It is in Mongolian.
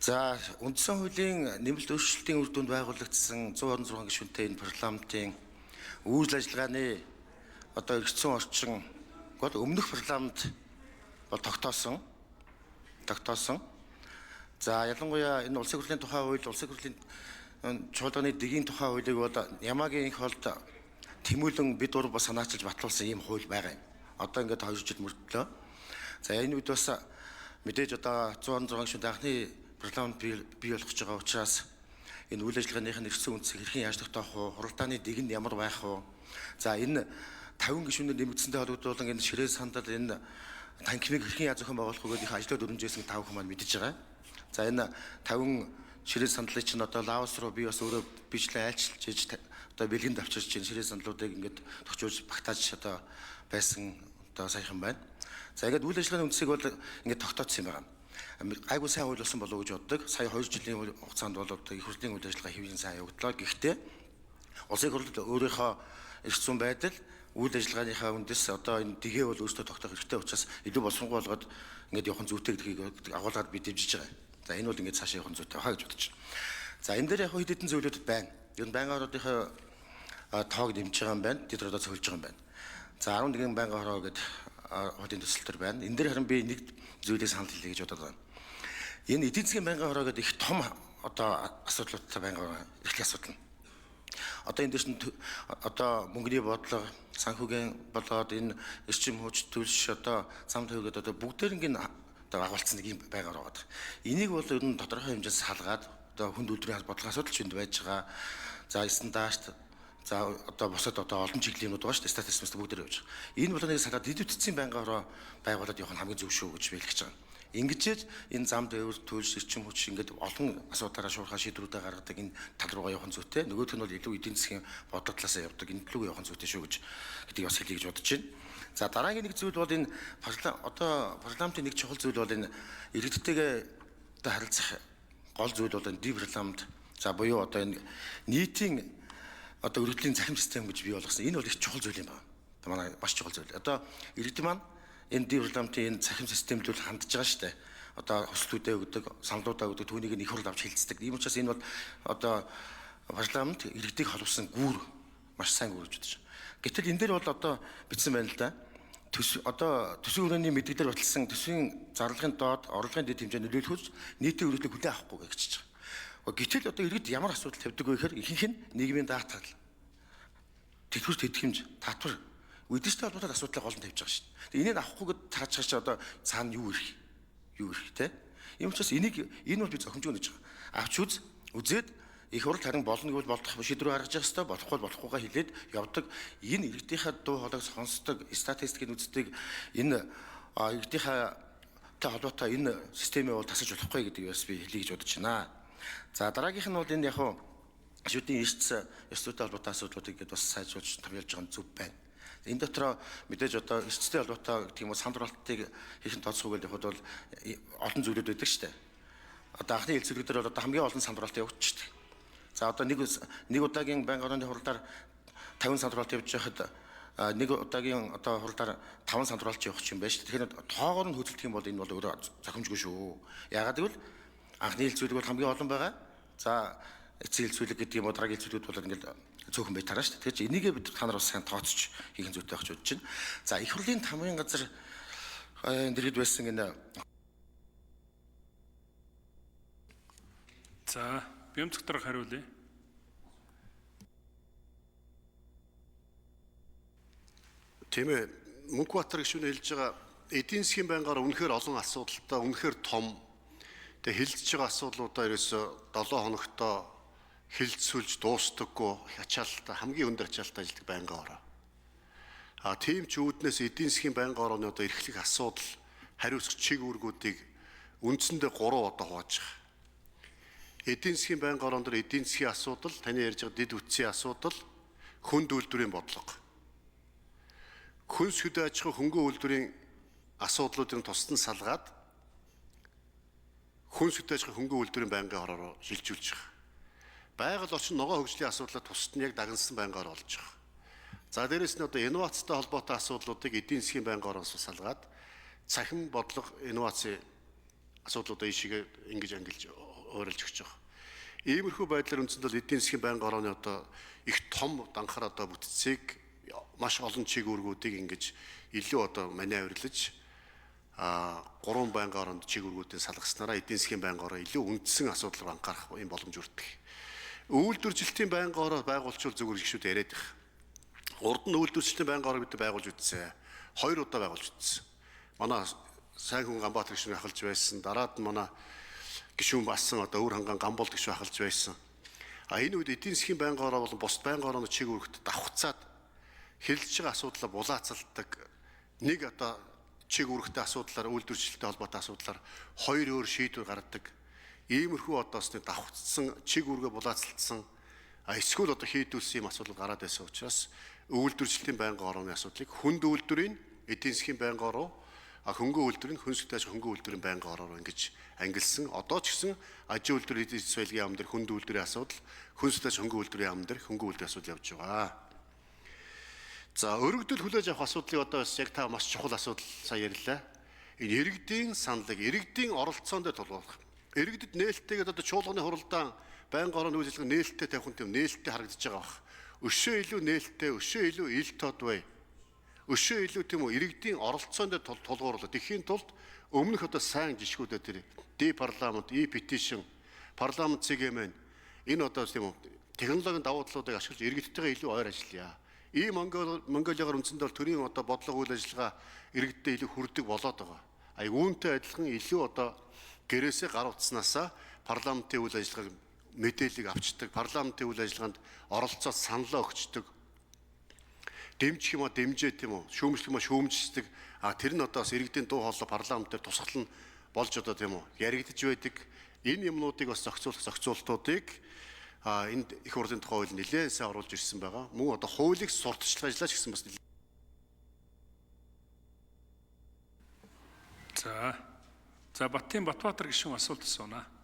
За үндсэн хуулийн нэмэлт өөрчлөлтийн үр дүнд байгуулагдсан 126 гишүүнтэй энэ парламентын үйл ажиллагааны одоо эргэцсэн орчин гол өмнөх парламент бол тогтоосон. За ялангуяа энэ улсын хурлын тухай хууль, улсын хурлын чуулганы дэгийн тухай хуулийг бол Ямагийн их холд тэмүүлэн бид гур бас санаачилж батлуулсан ийм хууль байгаа юм. Одоо ингээд 2 жил мөрдлөө. За энэ үед бас мэдээж одоо 126 гишүүнтэй анхны парламент бий болох гэж байгаа учраас энэ үйл ажиллагааных нь эргэцсэн үндсийг хэрхэн яаж тогтоох вэ? Хуралдааны дэг нь ямар байх вэ? За энэ 50 гишүүнээр нэмэгдсэнтэй холбогдуулан энэ ширээ сандал энэ танкимыг хэрхэн яаж зохион байгуулах вэ гэдгийг ажлууд өрнжсэн 5 хүн маань мэдэж байгаа. За энэ 50 ширээ сандлыг чинь одоо Лаос руу би бас өөрөө бичлэн айлчилж ийж одоо бэлгэнд авчирч чинь ширээ сандлуудыг ингээд төгчөөж багтааж одоо байсан одоо саяхан байна. За ингээд үйл ажиллагааны үндсийг бол ингээд тогтооцсон юм байна. Айгуу сайн хууль болсон болов уу гэж боддог. Сая 2 жилийн хугацаанд бол одоо их хурлын үйл ажиллагаа хэвийн сайн явагдлаа. Гэхдээ улсын хурл өөрийнхөө эрхцэн байдал үйл ажиллагааныхаа үндэс одоо энэ дэгээ бол өөртөө тогтоох хэрэгтэй учраас илүү болсонгүй болгоод ингээд явах зүйтэй гэдгийг агуулгаад би дэмжиж байгаа. За энэ бол ингээд цаашаа явах зүйтэй хаа гэж бодож байна. За энэ дээр яг хэд хэдэн зөвлөд байна. Ер нь байнгын орнуудынхаа тоог дэмжиж байгаа юм байна. Тэд одоо цөлж байгаа юм байна. За 11 байнгын хороо гэдэг хотын төсөлтөр байна. Энэ дээр харин би нэг зүйлийг санал хэлье гэж бодоод байна. Энэ эдийн засгийн байнгын хороо гэдэг их том одоо асуудлуудтай байнгын хороо эрхлэх асуудал нь. Одоо энэ дэш нь одоо мөнгөний бодлого, санхүүгийн болоод энэ эрчим хүч төлш одоо зам төвөд одоо бүгдээрнгийн одоо агуулсан нэг юм байнгын хороо байдаг. Энийг бол ер нь тодорхой хэмжээс салгаад одоо хүнд үйлдвэрийн бодлогын асуудал ч энд байж байгаа. За стандарт за одоо босод одоо олон чиглэлүүд байгаа шүү дээ. Статистикс бүгд явж байгаа. Энэ бол нэг салаад дэд үтцийн байнгын хороо байгуулад явах нь хамгийн зөв шүү гэж биелгэж байгаа. Ингэж энэ зам дэвэр төлс эрчим хүч ингээд олон асуудлаараа шуурхай шийдвэрүүдээ гаргадаг энэ тал руугаа явах зүйтэй. Нөгөөх нь бол илүү эдийн засгийн бодлого талаасаа явдаг энэ төлөв явах зүйтэй шүү гэж гэдгийг бас хэлье гэж бодож байна. За дараагийн нэг зүйл бол энэ одоо парламентын нэг чухал зүйл бол энэ иргэдтэйгээ одоо харилцах гол зүйл бол энэ парламент за буюу одоо энэ нийтийн одоо өргөдлийн захим систем гэж бий болгосон. Энэ бол их чухал зүйл юм байна. Манай маш чухал зүйл. Одоо иргэд маань энэ парламентын энэ захим системд бол хандж байгаа шүү дээ. Одоо хөслүүдээ өгдөг, саналуудаа өгдөг, түүнийг их хурл авч хилцдэг. Ийм учраас энэ бол одоо парламент иргэдийг холбосон гүүр маш сайн гүүр гэж бодож байна. Гэтэл энэ дээр бол одоо бичсэн байна л да. Одоо төсвийн хүрээний мэдээлэлээр баталсан төсвийн зарлагын доод орлогын дэд хэмжээ нөлөөлөхөж нийтийн өргөдлийг хүлээн авахгүй гэж хэлж байгаа. Гэтэл одоо иргэд ямар асуудал тавьдаг вэ гэхээр ихэнх нь нийгмийн даатгал, тэтгэврт тэтгэмж, татвар үдштэй холбоотой асуудлыг гол нь тавьж байгаа шүү дээ. Энийг авахгүйгээд тааж чаж одоо цаана юу ирэх те. Ийм учраас энэ бол би зохимжгүй гэж байгаа. Авч үзээд их хурл харин болно гэвэл болох шийдвэр гаргаж явах хэрэгтэй, болохгүй болохгүйгээ хэлээд явдаг. Энэ иргэдийнхээ дуу хоолойг сонсдог, статистикийг үздэг энэ иргэдийнхээ холбоотой энэ системээ бол тасаж болохгүй гэдгийг бас би хэлье гэж бодож байна. За дараагийнх нь бол энэ яг шүдийн ёс зүйтэй холбоотой асуудлуудыг бас сайжруулж томьёолж байгаа нь зөв байна. Энэ дотор мэдээж одоо ёс зүйтэй холбоотой гэх юм уу сандралтыг хийх тооцоогоо явахад бол олон зүйлүүд байдаг шүү дээ. Одоо анхны хэлцүүлэг дээр бол одоо хамгийн олон сандралт явагдчихдаг. За одоо нэг удаагийн байнгын орны хуралдаар 50 сандралт явж байхад нэг удаагийн одоо хуралдаар 5 сандралт явах юм байна шүү дээ. Тэгэхээр тоогоор нь хөдөлдөг юм бол энэ бол өөрөө зохимжгүй шүү. Яагаад гэвэл анхны хэлцүүлэг бол хамгийн олон байгаа. За эцсийн хэлцүүлэг гэдэг юм уу дараагийн хэлцүүлгүүд бол ингээд цөөхөн байтараа шүү дээ. Тэгэхээр энийгээ бид та нар бас сайн тооцож хийх зүйтэй байх гэж бодож байна. За их хурлын тамгын газар дэргэд байсан энэ за Бямцгтар хариулъя. Тийм ээ. Мөнхбаатар гишүүн хэлж байгаа эдийн засгийн байнгаараа үнэхээр олон асуудалтай, үнэхээр том тэгээ хилцэж байгаа асуудлуудаа ерөөсө 7 хоногтой хилцүүлж дуустдаггүй ачаалттай хамгийн өндөр ачаалттай ажилтдаг байнгын ороо. Тийм ч үүднээс эдийн засгийн байнгын орооны одоо эрхлэх асуудал хариуцах чиг үүргүүдийг үндсэндээ 3 одоо хувааж байгаа. Эдийн засгийн байнгын ороон дээр эдийн засгийн асуудал, таны ярьж байгаа дэд үтсийн асуудал, хүнд үйлдвэрийн бодлого. Хүнс хөдөө аж ахуй хөнгөн үйлдвэрийн асуудлуудын тусдан салгаад хүнс хөдөө аж ахуй хөнгөн үйлдвэрийн байнгын ороо шилжүүлж байгаа. Байгаль орчин ногоон хөгжлийн асуудлаа тусад нь яг дагнсан байнгаар олж байгаа. За дээрэс нь одоо инновацтай холбоотой асуудлуудыг эдийн засгийн байнгын ороос салгаад цахим бодлого инноваци асуудлуудаа ишигээ ингэж ангилж ойрлж өгч байгаа. Иймэрхүү байдлаар үндсэндээ эдийн засгийн байнгын орооны одоо их том данхаар одоо бүтцийг маш олон чиг үүргүүдийг ингэж илүү одоо маневрлаж гурван байнгын ороонд чиг үүргүүдийн салгаснараа эдийн засгийн байнгын ороо илүү үндсэн асуудал руу анхаарах юм боломж өртдөг. Үйлдвэржилтийн байнгын ороо байгуулчвал зүгээр их шүүд яриад их. Урд нь үйлдвэржилтийн байнгын ороо бид байгуулж үтсэн. 2 удаа байгуулж үтсэн. Манай сайн хүн Ганбаатар гишүүн ахалж байсан. Дараад нь манай гишүүн басан одоо Өвөр ханган Гамболд гишүүн ахалж байсан. Энэ үед эдийн засгийн байнгын ороо болон бус байнгын орооны чиг үүрэгт давхцаад хэлж байгаа асуудлаа булаацалдаг нэг одоо чиг үүрэгтэй асуудлаар үйлдвэржилттэй холбоотой асуудлаар 2 өөр шийдвэр гаргадаг. Иймэрхүү одоо давхцсан чиг үүргээ булаацалдсан эсвэл одоо хийдүүлсэн юм асуудал гараад байсан учраас үйлдвэржилтийн байнгын орооны асуудлыг хүнд үйлдвэрийн эдийн засгийн байнгын ороо хөнгөн үйлдвэрийн хүнсэлтэйж хөнгөн үйлдвэрийн байнгын ороор ингэж ангилсан. Одоо ч гэсэн ажил үйлдвэр эдийн засгийн соёлын яам дээр хүнд үйлдвэрийн асуудал, хүнсэлтэйж хөнгөн үйлдвэрийн яам дээр хөнгөн үйлдвэрийн асуудал явж байгаа. За өргөдөл хүлээж авах асуудлыг одоо яг та маш чухал асуудал сая ярьлаа. Энэ иргэдийн саналыг иргэдийн оролцоон дээр тулгуурлах. Иргэдэд нээлттэйгээд одоо чуулганы хуралдаан байнгын орооны үйл ажиллагаа нээлттэй тавих нь нээлттэй харагдаж байгаа бах. Өшөө илүү нээлттэй, өшөө илүү ил тод бай. Өшөө илүү тийм үү иргэдийн оролцоон дээр тулгуурлаад ихийн тулд өмнөх одоо сайн жишгүүдээ тэр парламент, петишн, парламент цэгээмэн энэ одоо тийм үү технологийн давуу талуудыг ашиглаж иргэдтэйгээ илүү ойр ажиллая. Ийм Монголигаар үндсэндээ төрийн одоо бодлого үйл ажиллагаа иргэдтэй илүү хүрдэг болоод байгаа. Үүнтэй адилхан илүү одоо гэрээсээ гар утснаасаа парламентын үйл ажиллагааг мэдээллийг авчдаг, парламентын үйл ажиллагаанд оролцоод саналаа өгчдөг. Дэмжих юм а дэмжээ тийм үү, шүүмжлэх юм а шүүмжилдэг. Тэр нь одоо бас иргэдийн дуу хоолой парламент дээр тусгал нь болж одоо тийм үү яригдж байдаг. Энэ юмнуудыг бас зохицуултуудыг энд их хурлын тухай хууль нэлээд сайн оруулж ирсэн байгаа. Мөн одоо хуулийг сурталчлах ажиллаж гэсэн бас За Батбаатар гишүүн асуулт асууна.